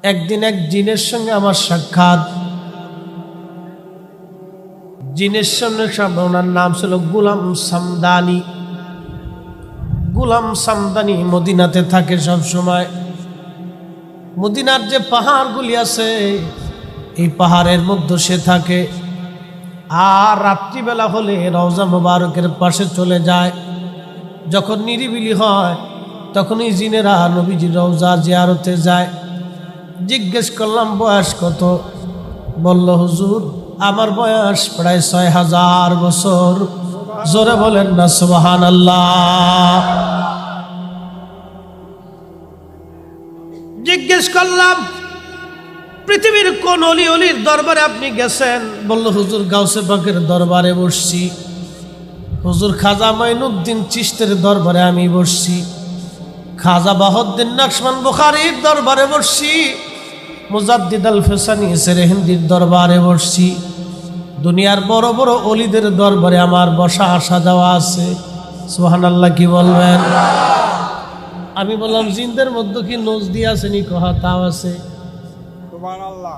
একদিন এক জিনের সঙ্গে আমার সাক্ষাৎ। জিনের সঙ্গে ওনার নাম ছিল গোলাম সামদানি। গোলাম সামদানি মদিনাতে থাকে সব সময়। মদিনার যে পাহাড়গুলি আছে এই পাহাড়ের মধ্যে সে থাকে, আর রাত্রিবেলা হলে রওজা মুবারকের পাশে চলে যায়। যখন নিরিবিলি হয় তখন এই জিনেরা নবীজির রওজা জিয়ারতে যায়। জিজ্ঞেস করলাম বয়স কত? বলল হুজুর আমার বয়স প্রায় ৬০০০ বছর। জোরে বলেন না সুবহানাল্লাহ। জিজ্ঞেস করলাম পৃথিবীর কোন অলির দরবারে আপনি গেছেন? বলল হুজুর গাউসে পাকের দরবারে বসছি। হুজুর খাজা মাইনুদ্দিন চিশতের দরবারে আমি বসছি। খাজা বাহাউদ্দিন নকশবন্দ বুখারীর দরবারে বসছি। মুজাদ্দিদ আল ফিসানি সেরহিন্দির দরবারে বসছি। দুনিয়ার বড় বড় অলিদের দরবারে আমার বসা আসা যাওয়া আছে। সুবহানাল্লাহ কি বলবেন? আমি বললাম জিনদের মধ্যে কি নজদি আছে নি? কহা তাও আছে। সুবহানাল্লাহ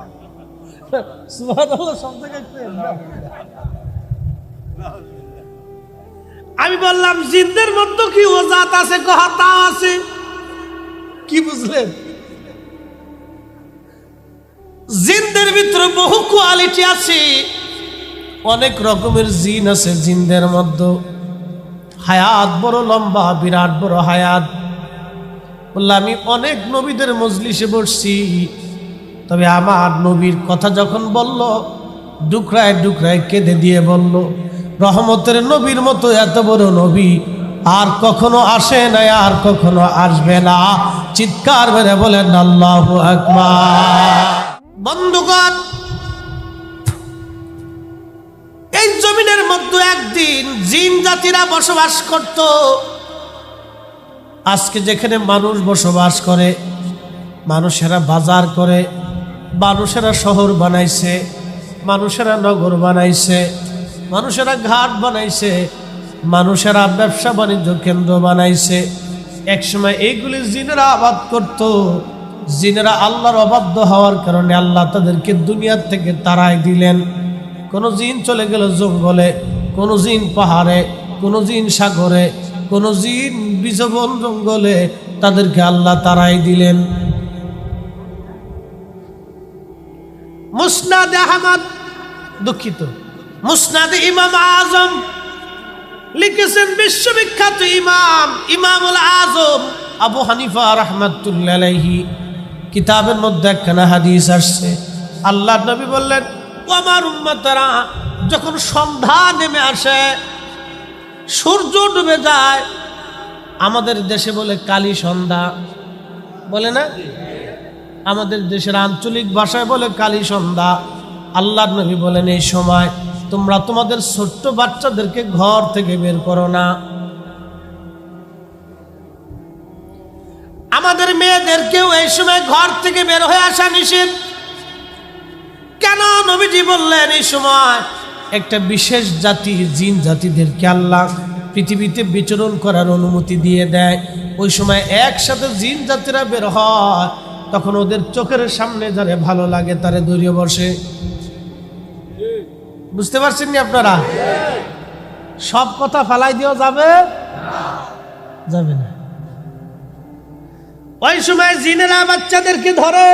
সুবহানাল্লাহ শব্দ কাটছেন। আমি বললাম জিনদের মধ্যে কি ও জাত আছে? কহা তাও আছে। কি বুঝলেন? জিনদের ভিতরে বহু কোয়ালিটি আছে, অনেক রকমের জিন আছে জিনদের মধ্যে। হায়াত বড় লম্বা, বিরাট বড় হায়াত। বললাম আমি অনেক নবীদের মজলিসে বসছি, তবে আমার নবীর কথা যখন বলল ডুকরায় ডুকরায় কেঁদে দিয়ে বলল রহমতের নবীর মতো এত বড় নবী আর কখনো আসে নাই, আর কখনো আসবে না। চিৎকার মেরে বলেন আল্লাহু আকবার। বন্ধুগণ, এই জমিনের মধ্যে একদিন জিন জাতিরা বসবাস করত। আজকে যেখানে মানুষ বসবাস করে, মানুষেরা বাজার করে, মানুষেরা শহর বানাইছে, মানুষেরা নগর বানাইছে, মানুষেরা ঘাট বানাইছে, মানুষেরা ব্যবসা বাণিজ্য কেন্দ্র বানাইছে। একসময় এইগুলি জিনেরা আবাদ করত। জিনেরা আল্লাহর অবাধ্য হওয়ার কারণে আল্লাহ তাদেরকে দুনিয়ার থেকে তাড়াই দিলেন। কোনো জিন চলে গেল জঙ্গলে, কোনো জিন পাহাড়ে, কোনো জিন সাগরে, কোনো জিন বিষবন জঙ্গলে, তাদেরকে আল্লাহ তাড়াই দিলেন। মুসনাদ আহমদ, দুঃখিত, মুসনাদ ইমাম আজম লিখেছেন বিশ্ববিখ্যাত ইমামুল আজম আবু হানিফা রাহমাতুল্লাহ আলাইহি। কিতাবের মধ্যে একখানা হাদিস আসছে, আল্লাহর নবী বললেন আমার উম্মতেরা যখন সন্ধ্যা নেমে আসে, সূর্য ডুবে যায়, আমাদের দেশে বলে কালী সন্ধ্যা, বলে না? আমাদের দেশের আঞ্চলিক ভাষায় বলে কালী সন্ধ্যা। আল্লাহর নবী বলেন এই সময় তোমরা তোমাদের ছোট্ট বাচ্চাদেরকে ঘর থেকে বের করো না। আমাদের মেয়েদেরকেও এই সময় ঘর থেকে বের হয়ে আসা নিষেধ। কেন নবীজি বললেন এই সময় একটা বিশেষ জাতি জিন জাতিদেরকে আল্লাহ পৃথিবীতে বিচরণ করার অনুমতি দিয়ে দেয়। ওই সময় একসাথে জিন জাতিরা বের হয়, তখন ওদের চোখের সামনে যারে ভালো লাগে তারে দৌড়িয়ে বসে। বুঝতে পারছেন নি আপনারা? সব কথা ফালাই দেওয়া যাবে যাবে না। ওই সময় জিনেরা বাচ্চাদেরকে ধরে,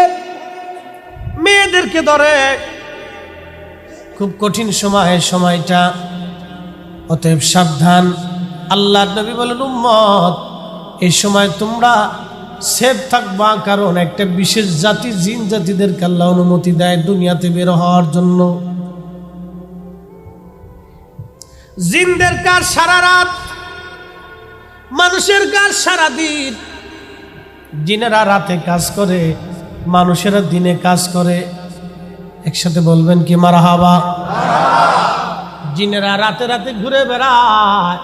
মেয়েদেরকে ধরে। খুব কঠিন সময় সময়টা, অতএব সাবধান। আল্লাহর নবী বলেন উম্মত এই সময় তোমরা সেফ থাকবা, কারণ একটা বিশেষ জাতি জিন জাতিদেরকে আল্লাহ অনুমতি দেয় দুনিয়াতে বের হওয়ার জন্য। জিনদের কাজ সারা রাত, মানুষের কাজ সারা দিন। জিনেরা রাতে কাজ করে, মানুষেরা দিনে কাজ করে। একসাথে বলবেন কি মারহাবা? জিনেরা রাতে রাতে ঘুরে বেড়ায়,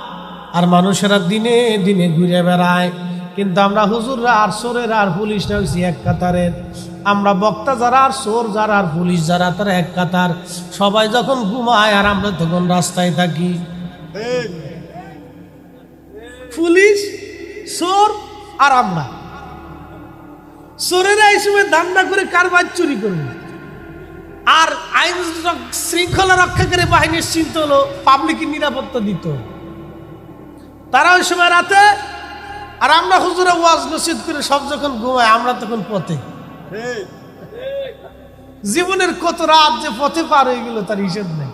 আর মানুষেরা দিনে দিনে ঘুরে বেড়ায়। কিন্তু আমরা হুজুররা আর চোরেরা আর পুলিশরা হয়েছি এক কাতারের। আমরা বক্তা যারা আর চোর যারা আর পুলিশ যারা তারা এক কাতার। সবাই যখন ঘুমায় আর আমরা তখন রাস্তায় থাকি। পুলিশ, চোর আর আমরা। চোরেরা এই সময় ধান্দা করে কারবার চুরি করবে, আর আইন শৃঙ্খলা রক্ষাকারী বাহিনীর চিন্তা হলো পাবলিকের নিরাপত্তা দিত। তারা ওই সময় রাতে, আর আমরা হুজুরে ওয়াজ নসিহত করে সব যখন ঘুমায়, আমরা তখন পথে। জীবনের কত রাত যে পথে পার হয়ে গেল তার হিসেব নেই।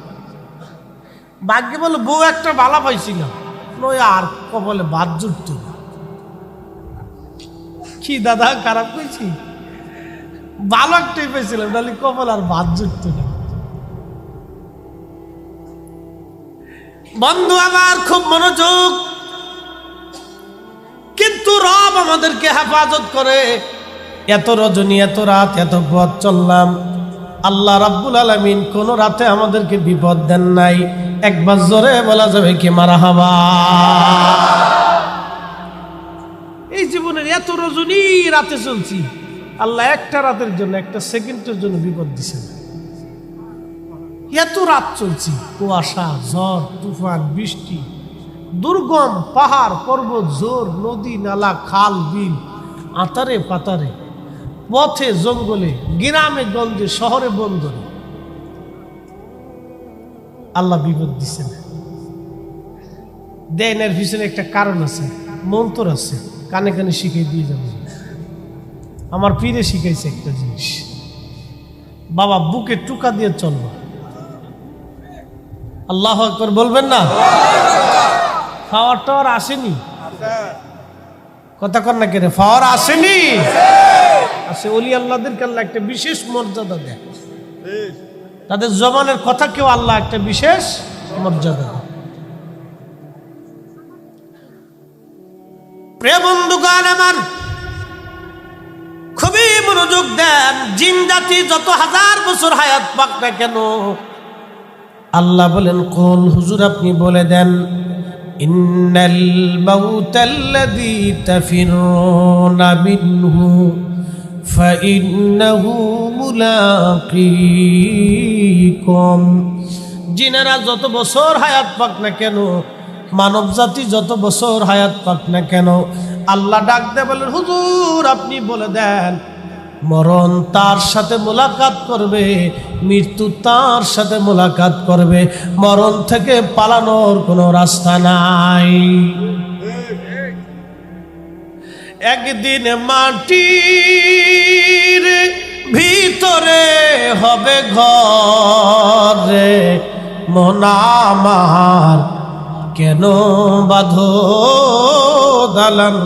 ভাগ্যে বলে বউ একটা বালা পাইছিল, আর কপালে বাদ জুটত। কি দাদা খারাপ কইছি, ভালো একটাই পেয়েছিলাম, নাহলে কপাল আর বাদ জুটত না। বন্ধু আমার খুব মনোযোগ, কিন্তু রব আমাদেরকে হেফাজত করে। এত রজনী, এত রাত, এত পথ চললাম, আল্লাহ রাব্বুল আলামিন কোন রাতে আমাদেরকে বিপদ দেন নাই। একবার জোরে বলা যাবে কি মারহাবা। এই জীবনের এত রজনী রাতে চলছি, আল্লাহ একটা রাতের জন্য, একটা সেকেন্ডের জন্য বিপদ দিছে না। এত রাত চলছি, কুয়াশা, ঝড়, তুফান, বৃষ্টি, দুর্গম পাহাড় পর্বত, জোর নদী নালা, খাল বিল, আতারে পাতারে, পথে জঙ্গলে, গ্রামে গঞ্জে, শহরে বন্দরে, আল্লাহ বিপদ দিছে না। দেন এর পিছনে একটা কারণ আছে, মন্তর আছে, কানে কানে শিখিয়ে দিয়ে যাবে। আমার পীরে শিখাইছে একটা জিনিস, বাবা বুকে টুকা দিয়ে চলবা। আল্লাহু আকবার বলবেন না? পাওয়ার টাওয়ার আসেনি, কথা কর না কেন, পাওয়ার আসেনি, আছে। ওলি আল্লাহদেরকে আল্লাহ একটা বিশেষ মর্যাদা দেয়, তাদের জবানের কথাকেও আল্লাহ একটা বিশেষ মর্যাদা দেয়। প্রিয় বন্ধুগণ আমার, খুবই মনোযোগ দেন। জিন জাতি যত হাজার বছর হায়াত পাক না কেন, আল্লাহ বলেন, কুল, হুজুর আপনি বলে দেন, ইন্নাল মাউতাল্লাযী তাফিরুনা মিনহু ফাইন্নাহু মুলাকীকুম। জিনেরা যত বছর হায়াত পাক না কেন, মানব জাতি যত বছর হায়াত পাক না কেন, আল্লাহ ডাক দেয় বলেন, হুজুর আপনি বলে দেন, মরণ তার সাথে মোলাকাত করবে, মৃত্যু তার সাথে মোলাকাত করবে, মরণ থেকে পালানোর কোনো রাস্তা নাই। একদিন মাটির ভিতরে হবে ঘরে, মন আমার কেন বাঁধো দালান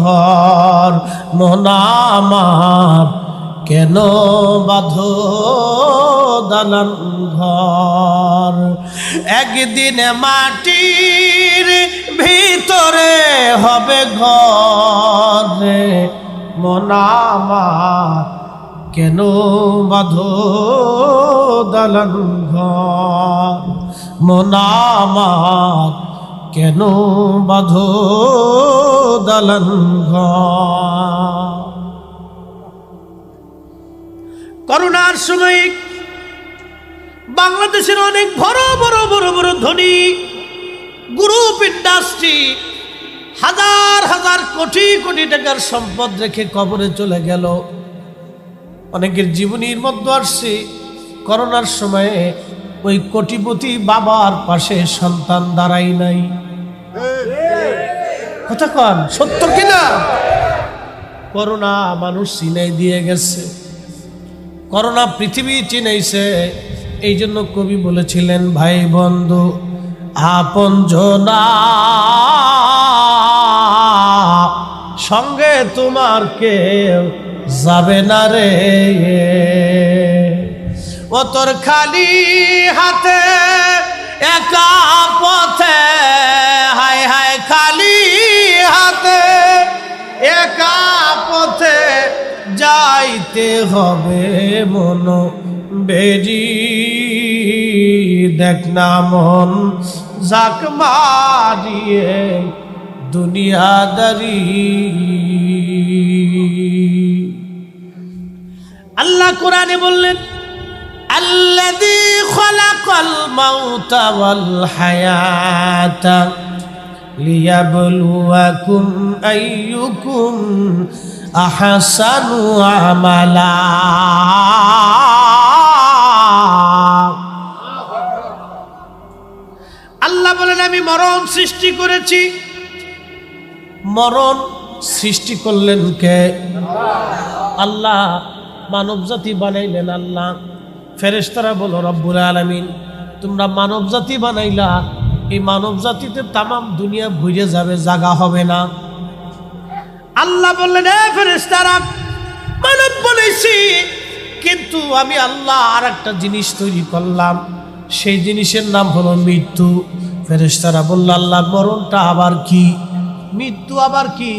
ঘর, মন আমার কেন বাঁধো দালান ঘর। একদিন মাটির ভিতরে হবে ঘরে, মন আমার কেন বাঁধো দালান ঘর, মন আমার কেন বাঁধো দালান ঘর। করোনার সময় বাংলাদেশের অনেক বড় বড় বড় বড় ধনী গ্রুপ ইন্ডাস্ট্রি হাজার হাজার কোটি কোটি টাকার সম্পদ রেখে কবরে চলে গেল। অনেকের জীবনীর মধ্যে আসছে, করোনার সময়ে ওই কোটিপতি বাবার পাশে সন্তান দাঁড়াই নাই। কথা কন, সত্য কিনা? করোনা মানুষ চিনাই দিয়ে গেছে, করোনা পৃথিবী চিনাইছে। এই জন্য কবি বলেছিলেন, ভাই বন্ধু আপনজনা সঙ্গে তোমার কেউ যাবে না রে, ও তোর খালি হাতে একা পথে, হায় হায় খালি হাতে একা পথে যাইতে হবে মন বেরি, দেখ না মন জাক মারিয়ে দুনিয়াদারি। আল্লাহ কোরআনে বললেন, আল্লাযী খালাকাল মাউতা ওয়াল হায়াতা লিয়াবলুয়াকুম আইয়ুকুম আহসানু আমালা। আল্লাহ বলেন আমি মরণ সৃষ্টি করেছি। মরণ সৃষ্টি করলেন কে? আল্লাহ। মানব জাতি বানাইলেন আল্লাহ। ফেরেশতারা বলো রব্বুল আলামিন তোমরা মানব জাতি বানাইলা, এই মানব জাতিতে তামাম দুনিয়া ঘুরে যাবে, জায়গা হবে না। আল্লাহ বললেন এ ফেরেশতারা মানব বানাইছি, কিন্তু আমি আল্লাহ আর একটা জিনিস তৈরি করলাম, সেই জিনিসের নাম হলো মৃত্যু। ফেরেশতারা বলল আল্লাহ মরণটা আবার কি? মৃত্যু আবার কি?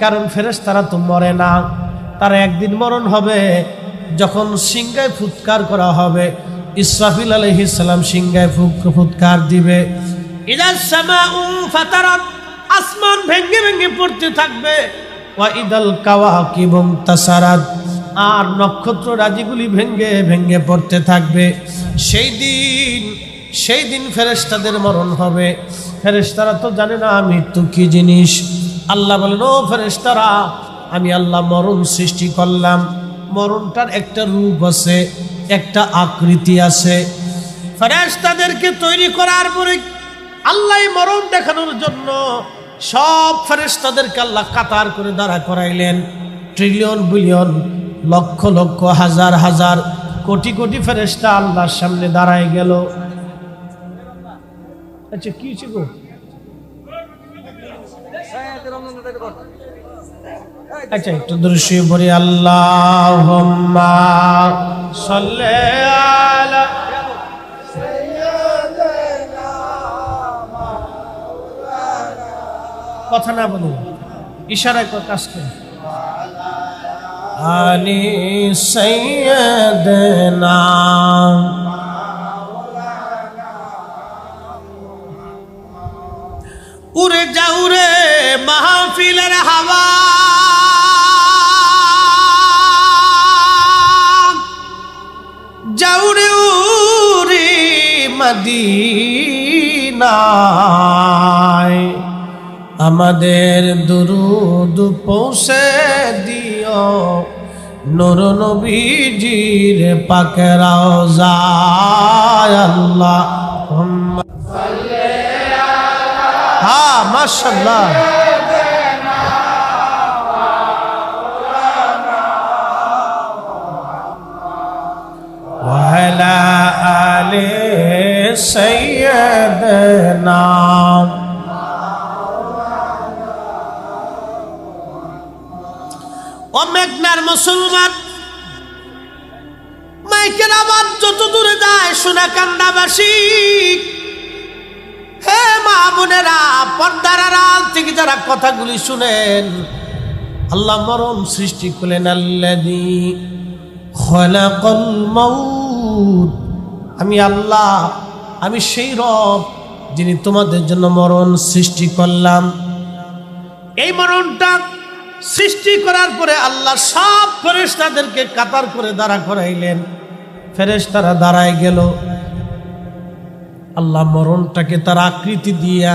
কারণ ফেরেশতারা তো মরে না, তার একদিন মরণ হবে যখন সিংহায় ফুৎকার করা হবে। ইসরাফিল আলাইহিস সালাম সিংহায় ফুৎকার দিবে। ইদাস সামাউ ফাতারাত, আসমান ভেঙে ভেঙে পড়তে থাকবে। ওয়া ইদাল কাওয়াকিবু তাসারাত, আর নক্ষত্র রাজিগুলি ভেঙে ভেঙে পড়তে থাকবে। সেই দিন ফেরেশতাদের মরণ হবে। ফেরেশতারা তো জানে না মৃত্যু কি জিনিস। আল্লাহ বলেন ও ফেরেশতারা আমি আল্লাহ মরণ সৃষ্টি করলাম। মরণটার একটা রূপ আছে, একটা আকৃতি আছে। ফেরেশতাদেরকে তৈরি করার পরে আল্লাহ মরণ দেখানোর জন্য সব ফেরেশতাদেরকে আল্লাহ কাতার করে দাঁড়া করাইলেন। ট্রিলিয়ন বিলিয়ন লক্ষ লক্ষ হাজার হাজার কোটি কোটি ফেরেশতা আল্লাহর সামনে দাঁড়ায় গেল। আচ্ছা কি ছিল? আচ্ছা একটু দৃশ্য পড়ি। আল্লাহুম্মা সাল্লি আলা সাইয়্যিদিনা মাওলানা, কথা না বলুন, ইশারায় কাজ করুন। আলি সাইয়্যিদিনা উড়ে যাও রে মাহফিলের হাওয়া, যাও রে উড়ে মদিনায়, আমাদের দুরুদ পৌঁছে দিও নূর নবীজির পাক রওজায়। আল্লাহুম্মা হ্যাঁ মাশাআল্লাহ। ওয়া আলা আলি সাইয়্যিদিনা, ও মেঘনার মুসলমান, মাইকের আওয়াজ যত দূরে যায় সোনাকান্দাবাসী, হে মা বোনেরা, পর্দার আড়াল থেকে যারা কথাগুলি শুনেন, আল্লাহ মরণ সৃষ্টি করলেন। আল্লাযী খালাকাল মাউত, আমি আল্লাহ, আমি সেই রব যিনি তোমাদের জন্য মরণ সৃষ্টি করলাম। এই মরণটা সৃষ্টি করার পরে আল্লাহ সব ফেরেশতাদেরকে কাতার করে দাঁড়া করাইলেন। ফেরেশতারা দাঁড়ায় গেল। আল্লাহ মরণটাকে তার আকৃতি দিয়া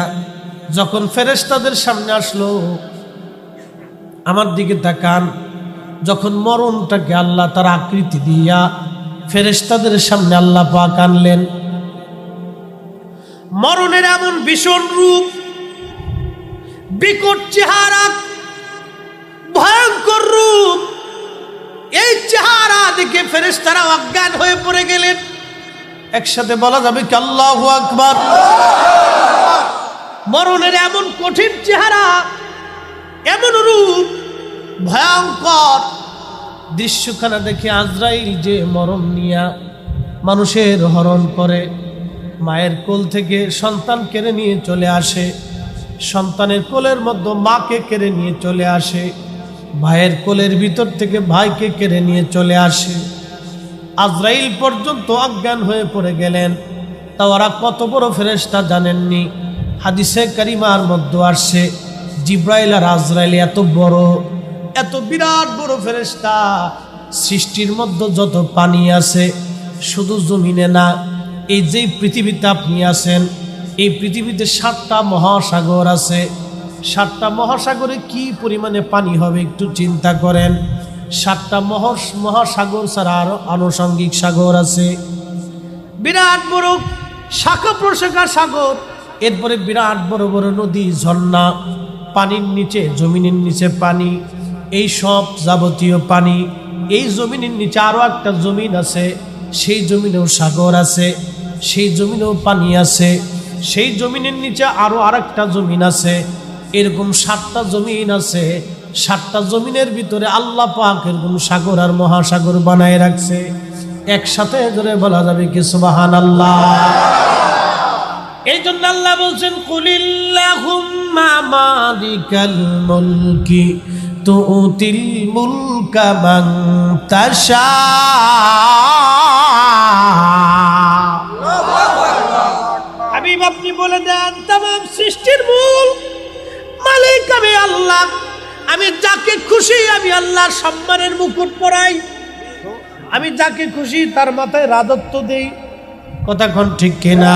যখন ফেরেশতাদের সামনে আসলো, আমার দিকে তাকান, যখন মরণটাকে আল্লাহ তার আকৃতি দিয়া ফেরেশতাদের সামনে আল্লাহ পাক আনলেন, মরণের এমন ভীষণ রূপ, বিকট চেহারা, ভয়ঙ্কর রূপ, এই চেহারা দেখে ফেরেশতারা অজ্ঞান হয়ে পড়ে গেলেন। একসাথে বলা যাবে কি আল্লাহু আকবার। মরণের এমন কঠিন চেহারা, এমন রূপ, ভয়ঙ্কর দৃশ্যখানা দেখে আজরাইল যে মরণ নিয়া মানুষের হরণ করে, মায়ের কোল থেকে সন্তান কেড়ে নিয়ে চলে আসে, সন্তানের কোলের মধ্যে মাকে কেড়ে নিয়ে চলে আসে, ভাইয়ের কোলের ভিতর থেকে ভাইকে কেড়ে নিয়ে চলে আসে। আজরাইল পর্যন্ত অজ্ঞান হয়ে পড়ে গেলেন। তা ওরা কত বড় ফেরেশতা জানেননি। হাদিসে কারিমার মধ্যে আসছে জিব্রাইল আর আজরাইল এত বড়, এত বিরাট বড় ফেরেশতা, সৃষ্টির মধ্যে যত পানি আছে শুধু জমিনে না, এই যে পৃথিবীতে আপনি আছেন, এই পৃথিবীতে 7টা মহাসাগর আছে, 7টা মহাসাগরে কি পরিমাণে পানি হবে একটু চিন্তা করেন। 7টা মহাসাগর ছাড়া আরো আনুষঙ্গিক সাগর আছে, বিরাট বড় শাখা প্রশাখা সাগর, এরপরে বিরাট বড় বড় নদী, ঝর্ণা, পানির নিচে, জমিনের নিচে পানি, এই সব যাবতীয় পানি। এই জমিনের নিচে আরো একটা জমিন আছে, সেই জমিনেও সাগর আছে, সেই জমিনেও পানি আছে, সেই জমিনের নিচে আরো আরেকটা জমিন আছে। এরকম 7টা জমিন আছে। 7টা জমিনের ভিতরে আল্লাহ পাক এরকম সাগর আর মহাসাগর বানায় রাখছে। একসাথে ধরে বলা যাবে কি সুবহানাল্লাহ। এই জন্য আল্লাহ বলছেন কুলিল্লাহুম্মা মালিকাল মুলকি তুতিল মুলকা মান তাশা। হাবিব আপনি বলে দেন तमाम সৃষ্টির মূল মালিক আমি আল্লাহ। আমি যাকে খুশি আমি আল্লাহর সম্মানের মুকুট পরাই, আমি যাকে খুশি তার মাথায় রাজত্ব দেই। কথা কোন ঠিক কিনা?